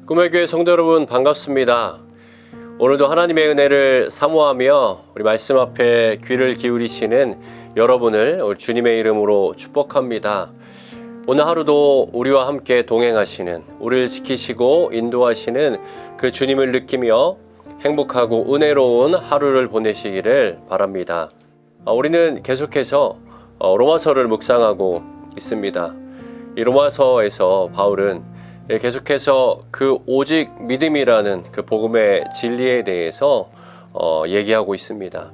꿈의 교회 성도 여러분 반갑습니다. 오늘도 하나님의 은혜를 사모하며 우리 말씀 앞에 귀를 기울이시는 여러분을 우리 주님의 이름으로 축복합니다. 오늘 하루도 우리와 함께 동행하시는, 우리를 지키시고 인도하시는 그 주님을 느끼며 행복하고 은혜로운 하루를 보내시기를 바랍니다. 우리는 계속해서 로마서를 묵상하고 있습니다. 이 로마서에서 바울은 계속해서 그 오직 믿음이라는 그 복음의 진리에 대해서 얘기하고 있습니다.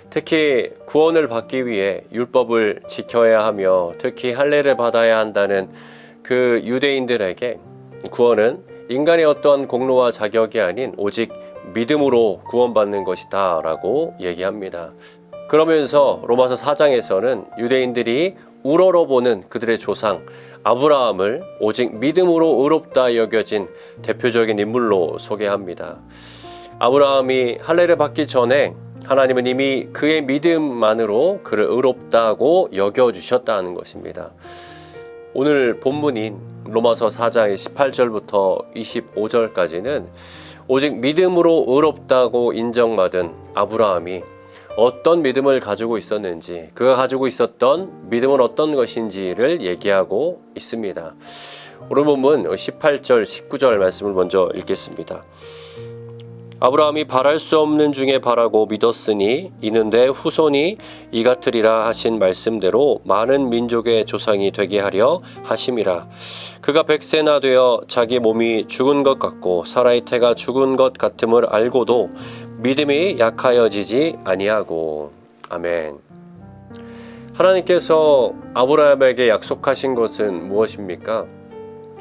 특히 구원을 받기 위해 율법을 지켜야 하며 특히 할례를 받아야 한다는 그 유대인들에게 구원은 인간의 어떠한 공로와 자격이 아닌 오직 믿음으로 구원받는 것이다 라고 얘기합니다. 그러면서 로마서 4장에서는 유대인들이 우러러보는 그들의 조상 아브라함을 오직 믿음으로 의롭다 여겨진 대표적인 인물로 소개합니다. 아브라함이 할례를 받기 전에 하나님은 이미 그의 믿음만으로 그를 의롭다고 여겨주셨다는 것입니다. 오늘 본문인 로마서 4장의 18절부터 25절까지는 오직 믿음으로 의롭다고 인정받은 아브라함이 어떤 믿음을 가지고 있었는지, 그가 가지고 있었던 믿음은 어떤 것인지를 얘기하고 있습니다. 오늘 본문 18절, 19절 말씀을 먼저 읽겠습니다. 아브라함이 바랄 수 없는 중에 바라고 믿었으니 이는 내 후손이 이 같으리라 하신 말씀대로 많은 민족의 조상이 되게 하려 하심이라. 그가 100세나 되어 자기 몸이 죽은 것 같고 사라의 태가 죽은 것 같음을 알고도 믿음이 약하여지지 아니하고. 아멘. 하나님께서 아브라함에게 약속하신 것은 무엇입니까?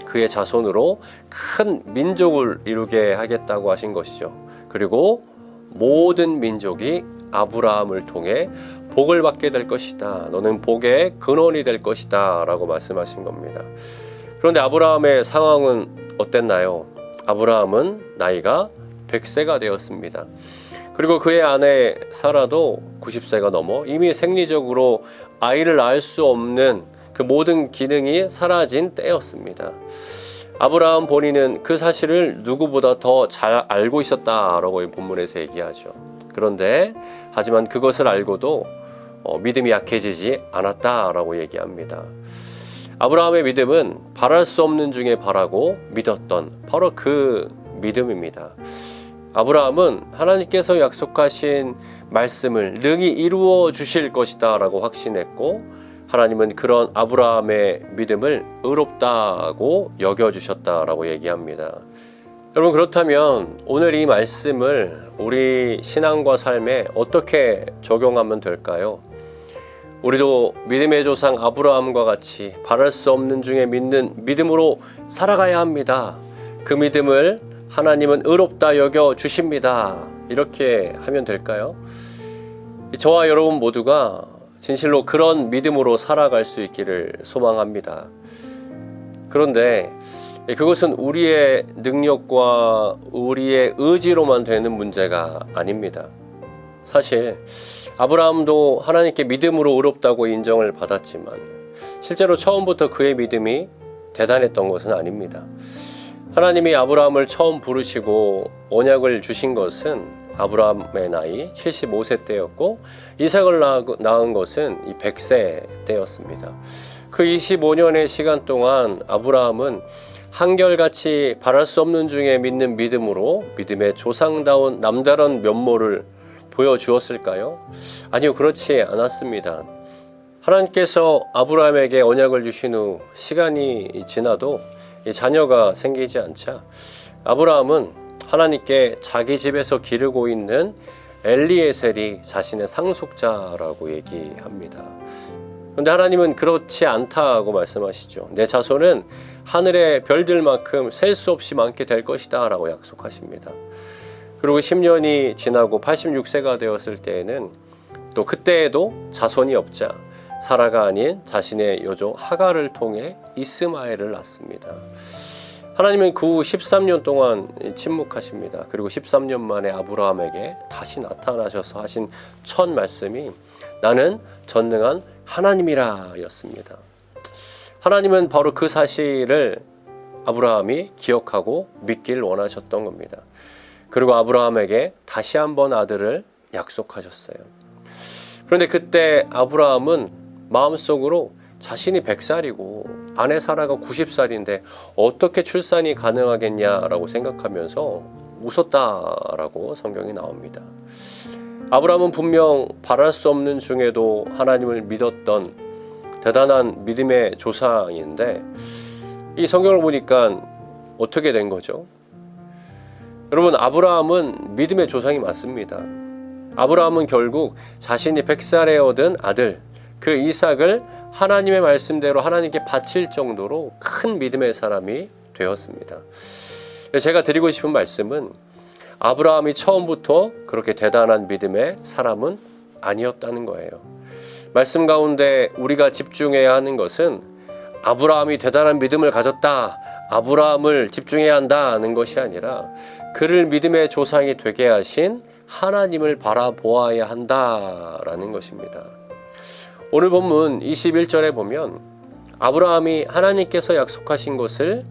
그의 자손으로 큰 민족을 이루게 하겠다고 하신 것이죠. 그리고 모든 민족이 아브라함을 통해 복을 받게 될 것이다. 너는 복의 근원이 될 것이다 라고 말씀하신 겁니다. 그런데 아브라함의 상황은 어땠나요? 아브라함은 나이가 100세가 되었습니다. 그리고 그의 아내 사라도 90세가 넘어 이미 생리적으로 아이를 낳을 수 없는 그 모든 기능이 사라진 때였습니다. 아브라함 본인은 그 사실을 누구보다 더 잘 알고 있었다라고 이 본문에서 얘기하죠. 그런데 하지만 그것을 알고도 믿음이 약해지지 않았다라고 얘기합니다. 아브라함의 믿음은 바랄 수 없는 중에 바라고 믿었던 바로 그 믿음입니다. 아브라함은 하나님께서 약속하신 말씀을 능히 이루어 주실 것이다 라고 확신했고, 하나님은 그런 아브라함의 믿음을 의롭다고 여겨주셨다라고 얘기합니다. 여러분, 그렇다면 오늘 이 말씀을 우리 신앙과 삶에 어떻게 적용하면 될까요? 우리도 믿음의 조상 아브라함과 같이 바랄 수 없는 중에 믿는 믿음으로 살아가야 합니다. 그 믿음을 하나님은 의롭다 여겨 주십니다. 이렇게 하면 될까요? 저와 여러분 모두가 진실로 그런 믿음으로 살아갈 수 있기를 소망합니다. 그런데 그것은 우리의 능력과 우리의 의지로만 되는 문제가 아닙니다. 사실 아브라함도 하나님께 믿음으로 의롭다고 인정을 받았지만 실제로 처음부터 그의 믿음이 대단했던 것은 아닙니다. 하나님이 아브라함을 처음 부르시고 언약을 주신 것은 아브라함의 나이 75세 때였고 이삭을 낳은 것은 100세 때였습니다. 그 25년의 시간 동안 아브라함은 한결같이 바랄 수 없는 중에 믿는 믿음으로 믿음의 조상다운 남다른 면모를 보여주었을까요? 아니요, 그렇지 않았습니다. 하나님께서 아브라함에게 언약을 주신 후 시간이 지나도 자녀가 생기지 않자 아브라함은 하나님께 자기 집에서 기르고 있는 엘리에셀이 자신의 상속자라고 얘기합니다. 그런데 하나님은 그렇지 않다고 말씀하시죠. 내 자손은 하늘의 별들만큼 셀 수 없이 많게 될 것이다 라고 약속하십니다. 그리고 10년이 지나고 86세가 되었을 때에는 또 그때에도 자손이 없자 사라가 아닌 자신의 여종 하갈을 통해 이스마엘을 낳습니다. 하나님은 그 후 13년 동안 침묵하십니다. 그리고 13년 만에 아브라함에게 다시 나타나셔서 하신 첫 말씀이 나는 전능한 하나님이라 였습니다. 하나님은 바로 그 사실을 아브라함이 기억하고 믿길 원하셨던 겁니다. 그리고 아브라함에게 다시 한번 아들을 약속하셨어요. 그런데 그때 아브라함은 마음속으로 자신이 100살이고 아내 사라가 90살인데 어떻게 출산이 가능하겠냐라고 생각하면서 웃었다라고 성경이 나옵니다. 아브라함은 분명 바랄 수 없는 중에도 하나님을 믿었던 대단한 믿음의 조상인데 이 성경을 보니까 어떻게 된 거죠? 여러분, 아브라함은 믿음의 조상이 맞습니다. 아브라함은 결국 자신이 100살에 얻은 아들 그 이삭을 하나님의 말씀대로 하나님께 바칠 정도로 큰 믿음의 사람이 되었습니다. 제가 드리고 싶은 말씀은 아브라함이 처음부터 그렇게 대단한 믿음의 사람은 아니었다는 거예요. 말씀 가운데 우리가 집중해야 하는 것은 아브라함이 대단한 믿음을 가졌다, 아브라함을 집중해야 한다는 것이 아니라 그를 믿음의 조상이 되게 하신 하나님을 바라보아야 한다라는 것입니다. 오늘 본문 21절에 보면 아브라함이 하나님께서 약속하신 것을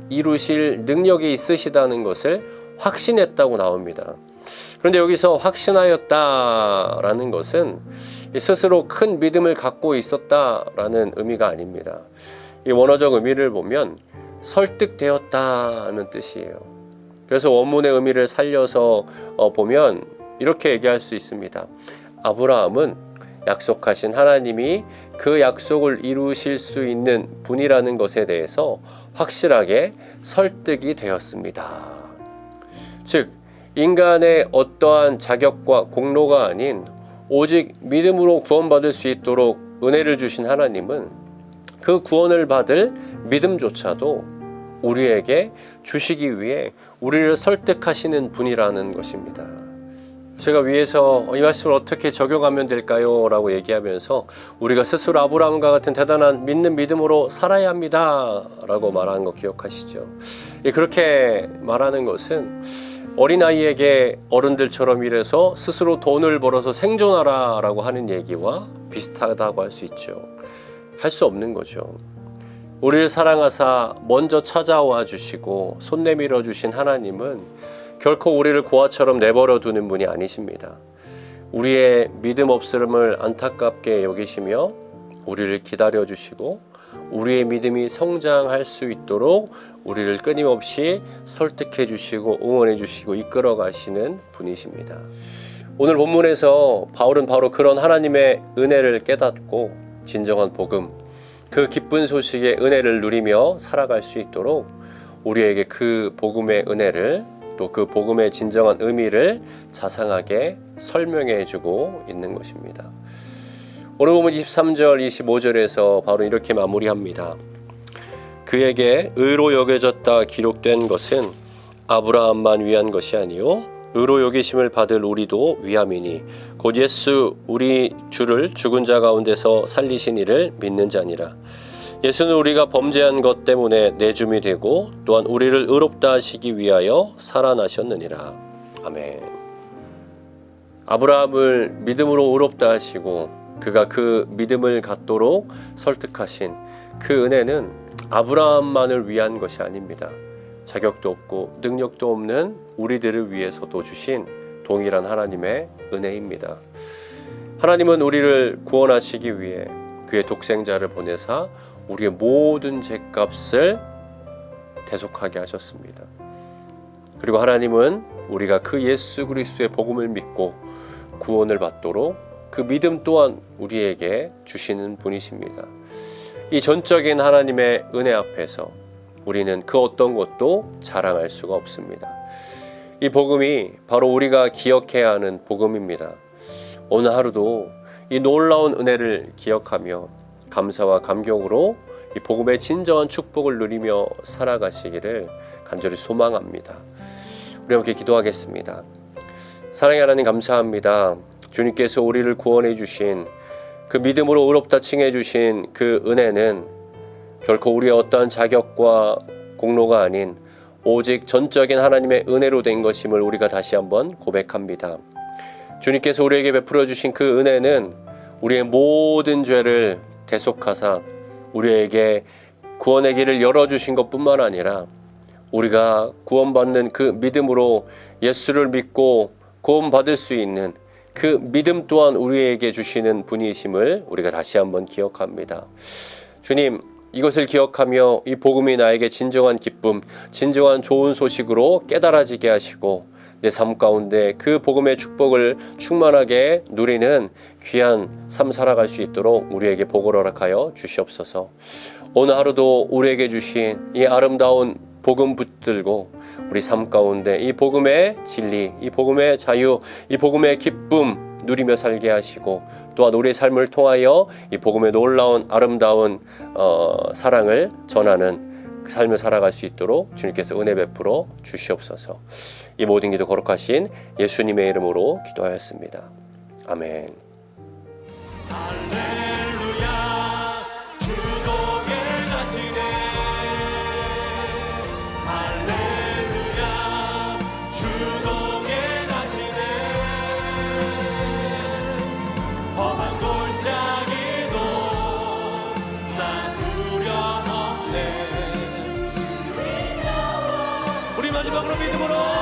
이루실 능력이 있으시다는 것을 확신했다고 나옵니다. 그런데 여기서 확신하였다라는 것은 스스로 큰 믿음을 갖고 있었다라는 의미가 아닙니다. 이 원어적 의미를 보면 설득되었다는 뜻이에요. 그래서 원문의 의미를 살려서 보면 이렇게 얘기할 수 있습니다. 아브라함은 약속하신 하나님이 그 약속을 이루실 수 있는 분이라는 것에 대해서 확실하게 설득이 되었습니다. 즉, 인간의 어떠한 자격과 공로가 아닌 오직 믿음으로 구원받을 수 있도록 은혜를 주신 하나님은 그 구원을 받을 믿음조차도 우리에게 주시기 위해 우리를 설득하시는 분이라는 것입니다. 제가 위에서 이 말씀을 어떻게 적용하면 될까요? 라고 얘기하면서 우리가 스스로 아브라함과 같은 대단한 믿는 믿음으로 살아야 합니다 라고 말하는 거 기억하시죠? 그렇게 말하는 것은 어린아이에게 어른들처럼 일해서 스스로 돈을 벌어서 생존하라 라고 하는 얘기와 비슷하다고 할 수 있죠. 할 수 없는 거죠. 우리를 사랑하사 먼저 찾아와 주시고 손 내밀어 주신 하나님은 결코 우리를 고아처럼 내버려 두는 분이 아니십니다. 우리의 믿음 없음을 안타깝게 여기시며 우리를 기다려 주시고 우리의 믿음이 성장할 수 있도록 우리를 끊임없이 설득해 주시고 응원해 주시고 이끌어 가시는 분이십니다. 오늘 본문에서 바울은 바로 그런 하나님의 은혜를 깨닫고 진정한 복음, 그 기쁜 소식의 은혜를 누리며 살아갈 수 있도록 우리에게 그 복음의 은혜를 또 그 복음의 진정한 의미를 자상하게 설명해 주고 있는 것입니다. 오늘 보면 23절, 25절에서 바로 이렇게 마무리합니다. 그에게 의로 여겨졌다 기록된 것은 아브라함만 위한 것이 아니요 의로 여기심을 받을 우리도 위함이니 곧 예수 우리 주를 죽은 자 가운데서 살리신 이를 믿는 자니라. 예수는 우리가 범죄한 것 때문에 내줌이 되고 또한 우리를 의롭다 하시기 위하여 살아나셨느니라. 아멘. 아브라함을 믿음으로 의롭다 하시고 그가 그 믿음을 갖도록 설득하신 그 은혜는 아브라함만을 위한 것이 아닙니다. 자격도 없고 능력도 없는 우리들을 위해서도 주신 동일한 하나님의 은혜입니다. 하나님은 우리를 구원하시기 위해 그의 독생자를 보내사 우리의 모든 죄값을 대속하게 하셨습니다. 그리고 하나님은 우리가 그 예수 그리스도의 복음을 믿고 구원을 받도록 그 믿음 또한 우리에게 주시는 분이십니다. 이 전적인 하나님의 은혜 앞에서 우리는 그 어떤 것도 자랑할 수가 없습니다. 이 복음이 바로 우리가 기억해야 하는 복음입니다. 오늘 하루도 이 놀라운 은혜를 기억하며 감사와 감격으로 이 복음의 진정한 축복을 누리며 살아가시기를 간절히 소망합니다. 우리 함께 기도하겠습니다. 사랑의 하나님 감사합니다. 주님께서 우리를 구원해 주신 그 믿음으로 의롭다 칭해 주신 그 은혜는 결코 우리의 어떠한 자격과 공로가 아닌 오직 전적인 하나님의 은혜로 된 것임을 우리가 다시 한번 고백합니다. 주님께서 우리에게 베풀어 주신 그 은혜는 우리의 모든 죄를 대속하사 우리에게 구원의 길을 열어주신 것뿐만 아니라 우리가 구원받는 그 믿음으로 예수를 믿고 구원받을 수 있는 그 믿음 또한 우리에게 주시는 분이심을 우리가 다시 한번 기억합니다. 주님, 이것을 기억하며 이 복음이 나에게 진정한 기쁨, 진정한 좋은 소식으로 깨달아지게 하시고 내 삶 가운데 그 복음의 축복을 충만하게 누리는 귀한 삶 살아갈 수 있도록 우리에게 복을 허락하여 주시옵소서. 오늘 하루도 우리에게 주신 이 아름다운 복음 붙들고 우리 삶 가운데 이 복음의 진리, 이 복음의 자유, 이 복음의 기쁨 누리며 살게 하시고 또한 우리의 삶을 통하여 이 복음의 놀라운 아름다운 사랑을 전하는 그 삶을 살아갈 수 있도록 주님께서 은혜 베풀어 주시옵소서. 이 모든 기도 거룩하신 예수님의 이름으로 기도하였습니다. 아멘. 할렐루야 주님께 가시네 할렐루야 주님께 가시네 험한 골짜기도 나 두려움없네 우리 마지막으로 믿음으로